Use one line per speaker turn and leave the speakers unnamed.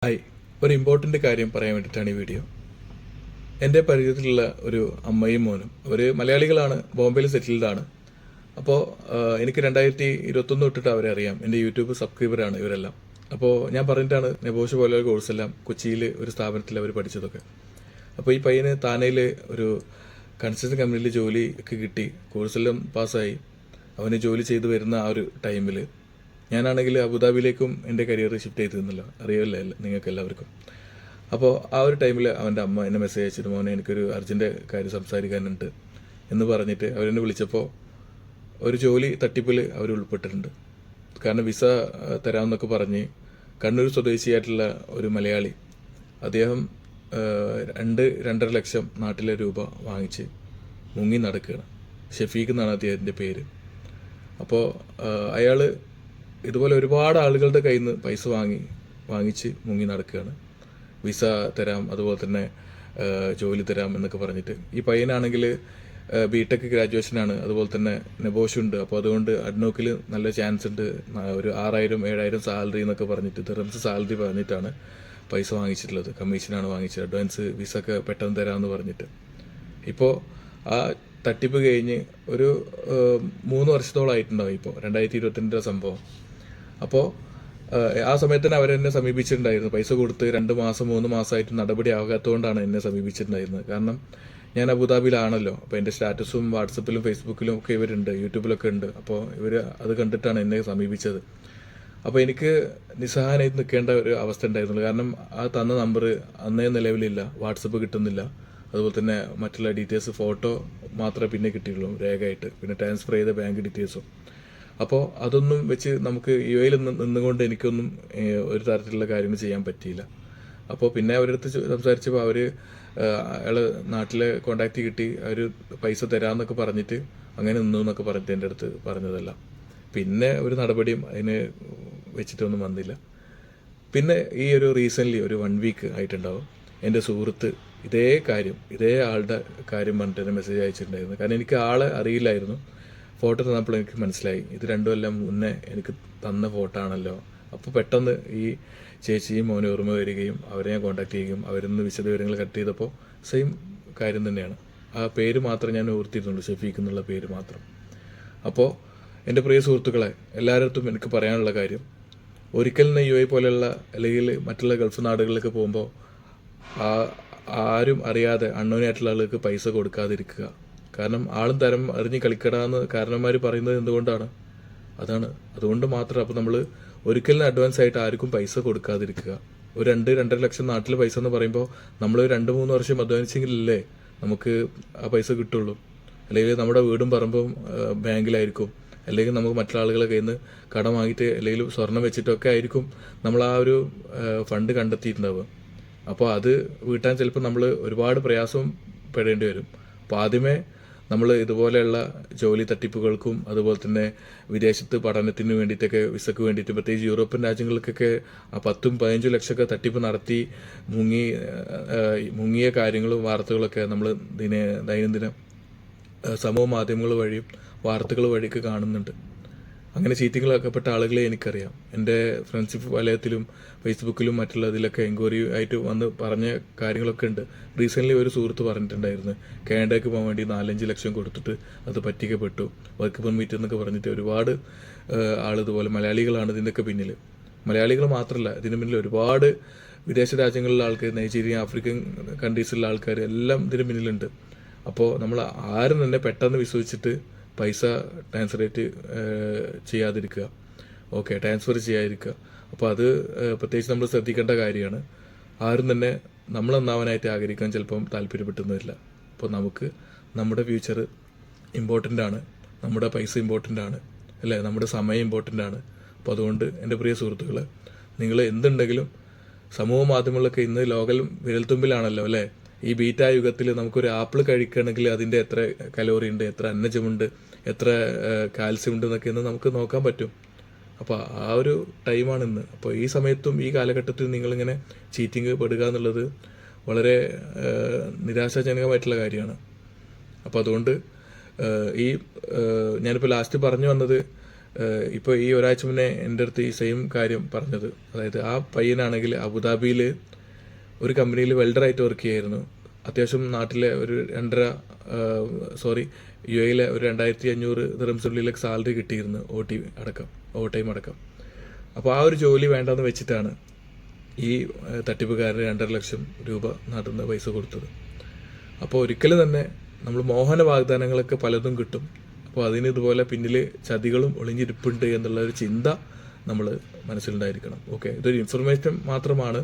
Hi, ഒരു important കാര്യം പറയാൻ വേണ്ടിയിട്ടാണ് ഈ വീഡിയോ. എൻ്റെ പരിചയത്തിലുള്ള ഒരു അമ്മയും മോനും അവർ മലയാളികളാണ്, ബോംബെയിൽ സെറ്റിൽഡാണ്. അപ്പോൾ എനിക്ക് 2021 തൊട്ടിട്ട് അവരെ അറിയാം. എൻ്റെ യൂട്യൂബ് സബ്സ്ക്രൈബറാണ് ഇവരെല്ലാം. അപ്പോൾ ഞാൻ പറഞ്ഞിട്ടാണ് നെബോഷ് പോലെയുള്ള കോഴ്സെല്ലാം കൊച്ചിയിൽ ഒരു സ്ഥാപനത്തിൽ അവർ പഠിച്ചതൊക്കെ. അപ്പോൾ ഈ പയ്യന് താനയിൽ ഒരു കൺസ്ട്രക്ഷൻ കമ്പനിയിൽ ജോലി ഒക്കെ കിട്ടി, കോഴ്സെല്ലാം പാസ്സായി. അവന് ജോലി ചെയ്തു വരുന്ന ആ ഒരു ടൈമിൽ ഞാനാണെങ്കിൽ അബുദാബിയിലേക്കും എൻ്റെ കരിയർ ഷിഫ്റ്റ് ചെയ്തിരുന്നല്ലോ, അറിയാമല്ലോ നിങ്ങൾക്ക് എല്ലാവർക്കും. അപ്പോൾ ആ ഒരു ടൈമിൽ അവൻ്റെ അമ്മ എന്നെ മെസ്സേജ് അയച്ചിട്ട്, മോനെ എനിക്കൊരു അർജൻറ്റ് കാര്യം സംസാരിക്കാനുണ്ട് എന്ന് പറഞ്ഞിട്ട് അവരെന്നെ വിളിച്ചപ്പോൾ ഒരു ജോലി തട്ടിപ്പിൽ അവർ ഉൾപ്പെട്ടിട്ടുണ്ട്. കാരണം വിസ തരാമെന്നൊക്കെ പറഞ്ഞ് കണ്ണൂർ സ്വദേശിയായിട്ടുള്ള ഒരു മലയാളി, അദ്ദേഹം 2-2.5 ലക്ഷം നാട്ടിലെ രൂപ വാങ്ങിച്ച് മുങ്ങി നടക്കുകയാണ്. ഷെഫീഖ് എന്നാണ് അദ്ദേഹത്തിൻ്റെ പേര്. അപ്പോൾ അയാൾ ഇതുപോലെ ഒരുപാട് ആളുകളുടെ കയ്യിൽ നിന്ന് പൈസ വാങ്ങിച്ച് മുങ്ങി നടക്കുകയാണ്. വിസ തരാം, അതുപോലെ തന്നെ ജോലി തരാം എന്നൊക്കെ പറഞ്ഞിട്ട്. ഈ പയ്യനാണെങ്കിൽ ബിടെക് ഗ്രാജുവേഷനാണ്, അതുപോലെ തന്നെ നെബോഷുണ്ട്. അപ്പോൾ അതുകൊണ്ട് അഡ്നോക്കിൽ നല്ല ചാൻസ് ഉണ്ട്. ഒരു 6,000-7,000 സാലറി എന്നൊക്കെ പറഞ്ഞിട്ട്, ദിർഹംസ് സാലറി പറഞ്ഞിട്ടാണ് പൈസ വാങ്ങിച്ചിട്ടുള്ളത്. കമ്മീഷനാണ് വാങ്ങിച്ചത്, അഡ്വാൻസ് വിസ ഒക്കെ പെട്ടെന്ന് തരാമെന്ന് പറഞ്ഞിട്ട്. ഇപ്പോൾ ആ തട്ടിപ്പ് കഴിഞ്ഞ് ഒരു 3 വർഷത്തോളമായിട്ടുണ്ടാവും. ഇപ്പോൾ 2022 സംഭവം. അപ്പോൾ ആ സമയത്ത് തന്നെ അവരെന്നെ സമീപിച്ചിട്ടുണ്ടായിരുന്നു. പൈസ കൊടുത്ത് 2 മാസം 3 മാസമായിട്ട് നടപടി ആകാത്തതുകൊണ്ടാണ് എന്നെ സമീപിച്ചിട്ടുണ്ടായിരുന്നത്. കാരണം ഞാൻ അബുദാബിയിലാണല്ലോ. അപ്പോൾ എൻ്റെ സ്റ്റാറ്റസും വാട്സപ്പിലും ഫേസ്ബുക്കിലും ഒക്കെ ഇവരുണ്ട്, യൂട്യൂബിലൊക്കെ ഉണ്ട്. അപ്പോൾ ഇവർ അത് കണ്ടിട്ടാണ് എന്നെ സമീപിച്ചത്. അപ്പോൾ എനിക്ക് നിസ്സഹായനായി നിൽക്കേണ്ട ഒരു അവസ്ഥ ഉണ്ടായിരുന്നുള്ളൂ. കാരണം ആ തന്ന നമ്പർ അന്നേ നിലവിലില്ല, വാട്സപ്പ് കിട്ടുന്നില്ല. അതുപോലെ തന്നെ മറ്റുള്ള ഡീറ്റെയിൽസ്, ഫോട്ടോ മാത്രമേ പിന്നെ കിട്ടിയുള്ളൂ രേഖയായിട്ട്, പിന്നെ ട്രാൻസ്ഫർ ചെയ്ത ബാങ്ക് ഡീറ്റെയിൽസും. അപ്പോൾ അതൊന്നും വെച്ച് നമുക്ക് യുഎയിൽ നിന്നുകൊണ്ട് എനിക്കൊന്നും ഒരു തരത്തിലുള്ള കാര്യങ്ങൾ ചെയ്യാൻ പറ്റിയില്ല. അപ്പോൾ പിന്നെ അവരുടെ അടുത്ത് സംസാരിച്ചപ്പോൾ അവർ അയാൾ നാട്ടിലെ കോണ്ടാക്റ്റ് കിട്ടി, അവർ പൈസ തരാമെന്നൊക്കെ പറഞ്ഞിട്ട് അങ്ങനെ നിന്നു എന്നൊക്കെ പറഞ്ഞിട്ട് എൻ്റെ അടുത്ത് പറഞ്ഞതല്ല. പിന്നെ ഒരു നടപടിയും അതിന് വെച്ചിട്ടൊന്നും വന്നില്ല. പിന്നെ ഈ ഒരു റീസെൻ്റ്ലി ഒരു 1 വീക്ക് ആയിട്ടുണ്ടാവും, എൻ്റെ സുഹൃത്ത് ഇതേ ആളുടെ കാര്യം പറഞ്ഞിട്ട് എന്നെ മെസ്സേജ് അയച്ചിട്ടുണ്ടായിരുന്നു. കാരണം എനിക്ക് ആളെ അറിയില്ലായിരുന്നു. ഫോട്ടോ തന്നപ്പോൾ എനിക്ക് മനസ്സിലായി, ഇത് 2 കൊല്ലം മുന്നേ എനിക്ക് തന്ന ഫോട്ടോ ആണല്ലോ. അപ്പോൾ പെട്ടെന്ന് ഈ ചേച്ചിയും മോനും ഓർമ്മ വരികയും അവരെ ഞാൻ കോൺടാക്ട് ചെയ്യുകയും അവരിൽ നിന്ന് വിശദവിവരങ്ങൾ കട്ട് ചെയ്തപ്പോൾ സെയിം കാര്യം തന്നെയാണ്. ആ പേര് മാത്രം ഞാൻ ഓർത്തിരുന്നുള്ളൂ, ഷെഫീഖ് എന്നുള്ള പേര് മാത്രം. അപ്പോൾ എൻ്റെ പ്രിയ സുഹൃത്തുക്കളെ, എല്ലാവരുടെ എനിക്ക് പറയാനുള്ള കാര്യം, ഒരിക്കലും യു എ പോലെയുള്ള അല്ലെങ്കിൽ മറ്റുള്ള ഗൾഫ് നാടുകളിലേക്ക് പോകുമ്പോൾ ആരും അറിയാതെ അണ്ണോനായിട്ടുള്ള ആളുകൾക്ക് പൈസ കൊടുക്കാതിരിക്കുക. കാരണം ആളും തരം അറിഞ്ഞ് കളിക്കടാന്ന് കാരണന്മാർ പറയുന്നത് എന്തുകൊണ്ടാണ്? അതുകൊണ്ട് മാത്രം. അപ്പോൾ നമ്മൾ ഒരിക്കലും അഡ്വാൻസ് ആയിട്ട് ആർക്കും പൈസ കൊടുക്കാതിരിക്കുക. ഒരു 2-2.5 ലക്ഷം നാട്ടിൽ പൈസ എന്ന് പറയുമ്പോൾ നമ്മൾ 2-3 വർഷം അധ്വാനിച്ചെങ്കിലല്ലേ നമുക്ക് ആ പൈസ കിട്ടുള്ളൂ. അല്ലെങ്കിൽ നമ്മുടെ വീടും പറമ്പും ബാങ്കിലായിരിക്കും, അല്ലെങ്കിൽ നമുക്ക് മറ്റുള്ള ആളുകളെ കയ്യിൽ നിന്ന് കടം വാങ്ങിയിട്ട് അല്ലെങ്കിൽ സ്വർണം വെച്ചിട്ടൊക്കെ ആയിരിക്കും നമ്മൾ ആ ഒരു ഫണ്ട് കണ്ടെത്തിയിട്ടുണ്ടാവുക. അപ്പോൾ അത് വീട്ടാൻ ചിലപ്പോൾ നമ്മൾ ഒരുപാട് പ്രയാസം പെടേണ്ടി വരും. അപ്പോൾ ആദ്യമേ നമ്മൾ ഇതുപോലെയുള്ള ജോലി തട്ടിപ്പുകൾക്കും അതുപോലെ തന്നെ വിദേശത്ത് പഠനത്തിന് വേണ്ടിയിട്ടൊക്കെ വിസക്ക് വേണ്ടിയിട്ട്, പ്രത്യേകിച്ച് യൂറോപ്യൻ രാജ്യങ്ങൾക്കൊക്കെ ആ 10-15 ലക്ഷമൊക്കെ തട്ടിപ്പ് നടത്തി മുങ്ങിയ കാര്യങ്ങളും വാർത്തകളൊക്കെ നമ്മൾ ദൈനംദിനം സമൂഹ മാധ്യമങ്ങൾ വഴിയും വാർത്തകൾ വഴിയൊക്കെ കാണുന്നുണ്ട്. അങ്ങനെ ചീറ്റിങ്ങളാക്കപ്പെട്ട ആളുകളെ എനിക്കറിയാം. എൻ്റെ ഫ്രണ്ട്ഷിപ്പ് വലയത്തിലും ഫേസ്ബുക്കിലും മറ്റുള്ള ഇതിലൊക്കെ എൻക്വയറി ആയിട്ട് വന്ന് പറഞ്ഞ കാര്യങ്ങളൊക്കെ ഉണ്ട്. റീസെൻ്റ്ലി ഒരു സുഹൃത്ത് പറഞ്ഞിട്ടുണ്ടായിരുന്നു, കാനഡയ്ക്ക് പോകാൻ വേണ്ടി 4-5 ലക്ഷം കൊടുത്തിട്ട് അത് പറ്റിക്കപ്പെട്ടു, വർക്ക് പെർമിറ്റ് എന്നൊക്കെ പറഞ്ഞിട്ട്. ഒരുപാട് ഇതുപോലെ മലയാളികളാണ് ഇതിൻ്റെയൊക്കെ പിന്നിൽ. മലയാളികൾ മാത്രമല്ല, ഇതിന് പിന്നിൽ ഒരുപാട് വിദേശ രാജ്യങ്ങളിലുള്ള ആൾക്കാർ, നൈജീരിയ, ആഫ്രിക്കൻ കൺട്രീസിലുള്ള ആൾക്കാർ എല്ലാം ഇതിന് പിന്നിലുണ്ട്. അപ്പോൾ നമ്മൾ ആരും തന്നെ പെട്ടെന്ന് വിശ്വസിച്ചിട്ട് പൈസ ട്രാൻസ്ഫർ ചെയ്യാതിരിക്കുക, ട്രാൻസ്ഫർ ചെയ്യാതിരിക്കുക. അപ്പോൾ അത് പ്രത്യേകിച്ച് നമ്മൾ ശ്രദ്ധിക്കേണ്ട കാര്യമാണ്. ആരും തന്നെ നമ്മൾ നന്നാവാനായിട്ട് ആഗ്രഹിക്കാൻ ചിലപ്പം താല്പര്യപ്പെടുന്നില്ല. അപ്പോൾ നമുക്ക് നമ്മുടെ ഫ്യൂച്ചർ ഇമ്പോർട്ടൻ്റ് ആണ്, നമ്മുടെ പൈസ ഇമ്പോർട്ടൻ്റ് ആണ്, അല്ലേ, നമ്മുടെ സമയം ഇമ്പോർട്ടൻ്റ് ആണ്. അപ്പോൾ അതുകൊണ്ട് എൻ്റെ പ്രിയ സുഹൃത്തുക്കളെ, നിങ്ങൾ എന്തുണ്ടെങ്കിലും സമൂഹ മാധ്യമങ്ങളൊക്കെ ഇന്ന് ലോകം വിരൽത്തുമ്പിലാണല്ലോ, അല്ലേ. ഈ ബീറ്റാ യുഗത്തിൽ നമുക്കൊരു ആപ്പിൾ കഴിക്കുകയാണെങ്കിൽ അതിൻ്റെ എത്ര കലോറി ഉണ്ട്, എത്ര അന്നജമുണ്ട്, എത്ര കാൽസ്യം ഉണ്ട് എന്നൊക്കെ ഇന്ന് നമുക്ക് നോക്കാൻ പറ്റും. അപ്പോൾ ആ ഒരു ടൈമാണ് ഇന്ന്. അപ്പോൾ ഈ സമയത്തും ഈ കാലഘട്ടത്തിൽ നിങ്ങളിങ്ങനെ ചീറ്റിങ് പെടുക എന്നുള്ളത് വളരെ നിരാശാജനകമായിട്ടുള്ള കാര്യമാണ്. അപ്പോൾ അതുകൊണ്ട് ഞാനിപ്പോൾ ലാസ്റ്റ് പറഞ്ഞു വന്നത്, ഇപ്പോൾ ഈ ഒരാഴ്ച മുന്നേ എൻ്റെ അടുത്ത് ഈ സെയിം കാര്യം പറഞ്ഞത്. അതായത് ആ പയ്യനാണെങ്കിൽ അബുദാബിയിൽ ഒരു കമ്പനിയിൽ വെൽഡറായിട്ട് വർക്ക് ചെയ്യായിരുന്നു. അത്യാവശ്യം നാട്ടിലെ ഒരു യു എയിലെ ഒരു 2500 ദിർഹംസിനുള്ളിലൊക്കെ സാലറി കിട്ടിയിരുന്നു, ഓവർ ടൈം അടക്കം. അപ്പോൾ ആ ഒരു ജോലി വേണ്ടെന്ന് വെച്ചിട്ടാണ് ഈ തട്ടിപ്പുകാരന് 2.5 ലക്ഷം രൂപ നാട്ടിൽ നിന്ന് പൈസ കൊടുത്തത്. അപ്പോൾ ഒരിക്കലും തന്നെ നമ്മൾ മോഹന വാഗ്ദാനങ്ങളൊക്കെ പലതും കിട്ടും. അപ്പോൾ അതിന് ഇതുപോലെ പിന്നിൽ ചതികളും ഒളിഞ്ഞിരിപ്പുണ്ട് എന്നുള്ള ഒരു ചിന്ത നമ്മൾ മനസ്സിലുണ്ടായിരിക്കണം. ഓക്കെ, ഇതൊരു ഇൻഫർമേഷൻ മാത്രമാണ്.